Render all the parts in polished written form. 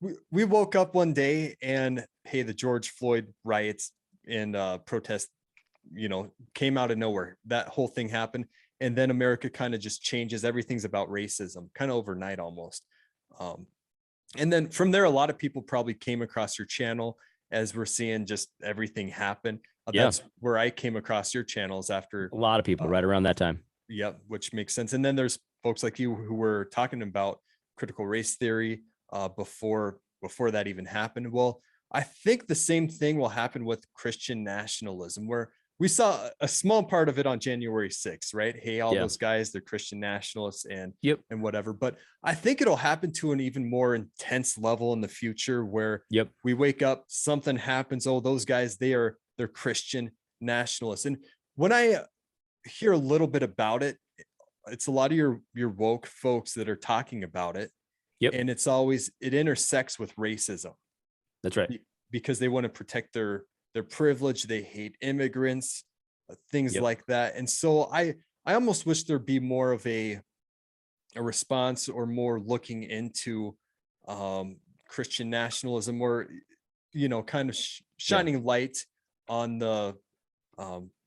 we woke up one day and hey, the George Floyd riots and protests, came out of nowhere. That whole thing happened. And then America kind of just changes. Everything's about racism, kind of overnight almost. Um, and then from there, a lot of people probably came across your channel as we're seeing just everything happen. Yeah. That's where I came across your channels after. A lot of people right around that time. Yeah, which makes sense. And then there's folks like you who were talking about critical race theory before that even happened. Well, I think the same thing will happen with Christian nationalism, where we saw a small part of it on January 6th, right? Hey, all those guys, they're Christian nationalists and whatever. But I think it'll happen to an even more intense level in the future where we wake up, something happens. Oh, those guys, they're Christian nationalists. And when I hear a little bit about it, it's a lot of your woke folks that are talking about it. And it intersects with racism. That's right. Because they want to protect their privilege. They hate immigrants, things like that. And so I almost wish there'd be more of a response or more looking into Christian nationalism, or, kind of shining light on the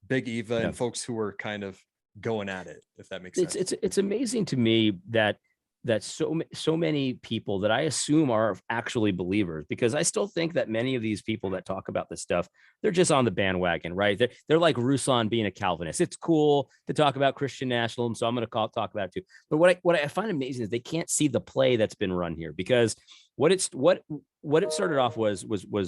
Big Eva and folks who are kind of going at it, if that makes sense. It's amazing to me that so many people that I assume are actually believers, because I still think that many of these people that talk about this stuff, they're just on the bandwagon, right? They're like Rousseau being a Calvinist. It's cool to talk about Christian nationalism, so I'm going to talk about it too. But what I find amazing is they can't see the play that's been run here, because what it started off was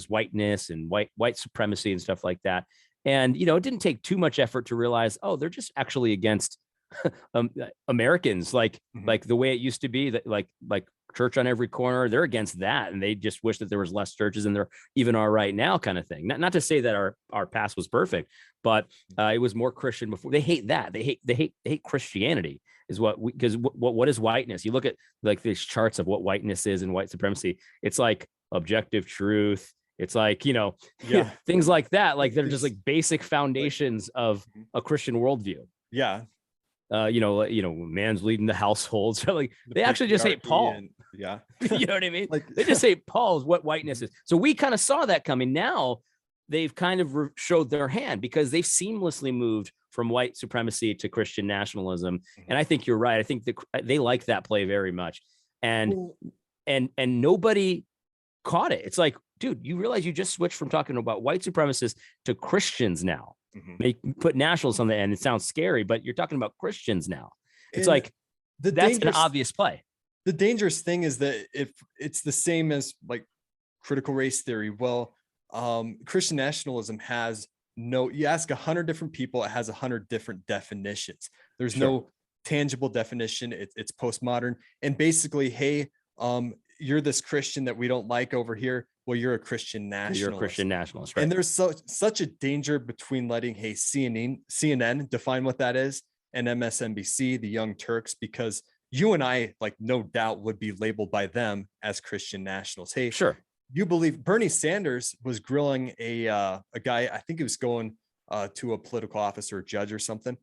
whiteness and white supremacy and stuff like that. And it didn't take too much effort to realize, oh, they're just actually against Americans, like the way it used to be, that like church on every corner. They're against that, and they just wish that there was less churches than there even are right now, kind of thing. Not to say that our past was perfect, but it was more Christian before. They hate that. They hate Christianity is because what is whiteness? You look at like these charts of what whiteness is and white supremacy. It's like objective truth. It's like, things like that. Like they're just like basic foundations of a Christian worldview. Yeah. Man's leading the household. So like they actually just hate Paul. You know what I mean? Like they just hate Paul is what whiteness is. So we kind of saw that coming. Now they've kind of showed their hand, because they've seamlessly moved from white supremacy to Christian nationalism. And I think you're right. I think they like that play very much. And nobody caught it. It's like, dude, you realize you just switched from talking about white supremacists to Christians now. Put nationalists on the end. It sounds scary, but you're talking about Christians now. It's like that's an obvious play. The dangerous thing is that if it's the same as like critical race theory, well, Christian nationalism has you ask 100 different people, it has 100 different definitions. There's no tangible definition. It's postmodern. And basically, hey, you're this Christian that we don't like over here. Well, you're a Christian nationalist. You're a Christian nationalist, right? And there's such a danger between letting, hey, CNN define what that is, and MSNBC, the Young Turks, because you and I, like, no doubt would be labeled by them as Christian nationals. Hey, you believe Bernie Sanders was grilling a guy, I think he was going to a political office or a judge or something,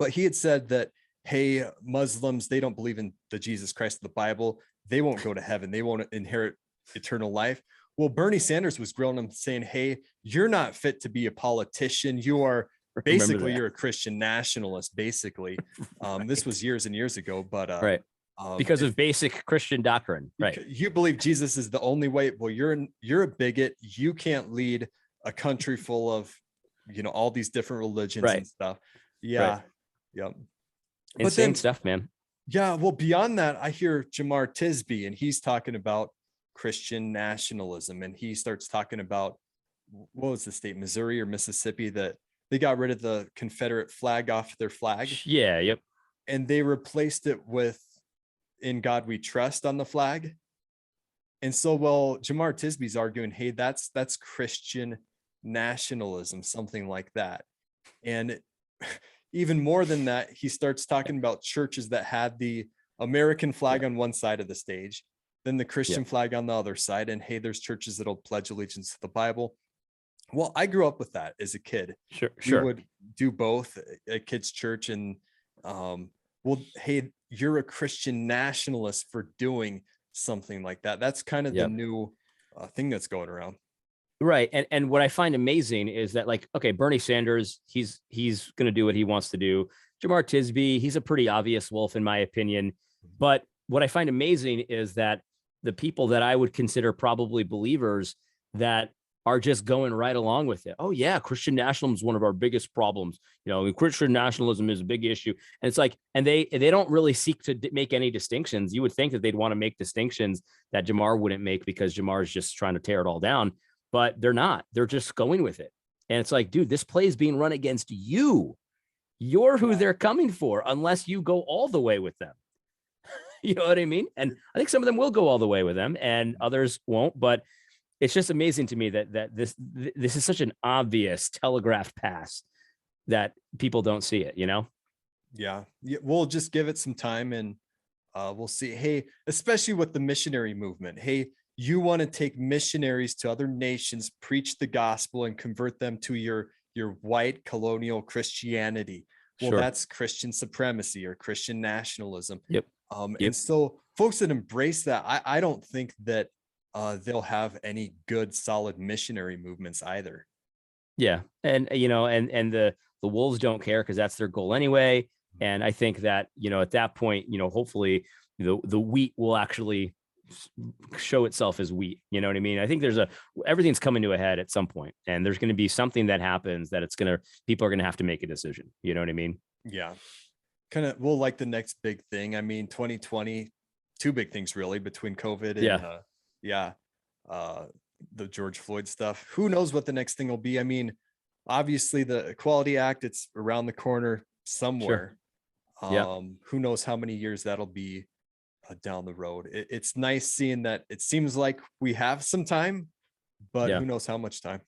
but he had said that, hey, Muslims, they don't believe in the Jesus Christ of the Bible. They won't go to heaven. They won't inherit eternal life. Well, Bernie Sanders was grilling him, saying, hey, you're not fit to be a politician. You are basically, you're a Christian nationalist, basically. This was years and years ago, but because of basic Christian doctrine, right? You believe Jesus is the only way. Well, you're a bigot. You can't lead a country full of, all these different religions and stuff. Yeah. Yep. Insane stuff, man. Yeah. Well, beyond that, I hear Jamar Tisby, and he's talking about Christian nationalism, and he starts talking about, what was the state, Missouri or Mississippi, that they got rid of the Confederate flag off their flag. And they replaced it with "In God We Trust" on the flag. And so, well, Jamar Tisby's arguing, hey, that's Christian nationalism, something like that. And even more than that, he starts talking about churches that had the American flag on one side of the stage, then the Christian flag on the other side. And hey, there's churches that'll pledge allegiance to the Bible. Well, I grew up with that as a kid. We would do both at kids' church. And well, hey, you're a Christian nationalist for doing something like that. That's kind of the Yep. new thing that's going around. Right. And what I find amazing is that, like, okay, Bernie Sanders, he's going to do what he wants to do. Jamar Tisby, he's a pretty obvious wolf in my opinion. But what I find amazing is that the people that I would consider probably believers that are just going right along with it. Oh yeah, Christian nationalism is one of our biggest problems. You know, Christian nationalism is a big issue. And it's like, and they don't really seek to make any distinctions. You would think that they'd want to make distinctions that Jamar wouldn't make, because Jamar is just trying to tear it all down. But they're not. They're just going with it. And it's like, dude, this play is being run against you. You're who they're coming for, unless you go all the way with them. You know what I mean? And I think some of them will go all the way with them and others won't. But it's just amazing to me that this is such an obvious telegraphed pass that people don't see it, you know? Yeah. We'll just give it some time, and we'll see. Hey, especially with the missionary movement. Hey, you want to take missionaries to other nations, preach the gospel, and convert them to your white colonial Christianity. Well, Sure. that's Christian supremacy or Christian nationalism. Yep. And so folks that embrace that, I don't think that they'll have any good, solid missionary movements either. Yeah. And, you know, and the wolves don't care, because that's their goal anyway. And I think that, you know, at that point, you know, hopefully the wheat will actually show itself as wheat. You know what I mean? I think everything's coming to a head at some point, and there's going to be something that happens that people are going to have to make a decision. You know what I mean? Yeah. Kind of, well, like the next big thing. I mean, 2020, two big things really, between COVID and the George Floyd stuff. Who knows what the next thing will be? I mean, obviously the Equality Act, it's around the corner somewhere. Sure. Yeah. Who knows how many years that'll be down the road. It's nice seeing that it seems like we have some time, but Yeah. who knows how much time.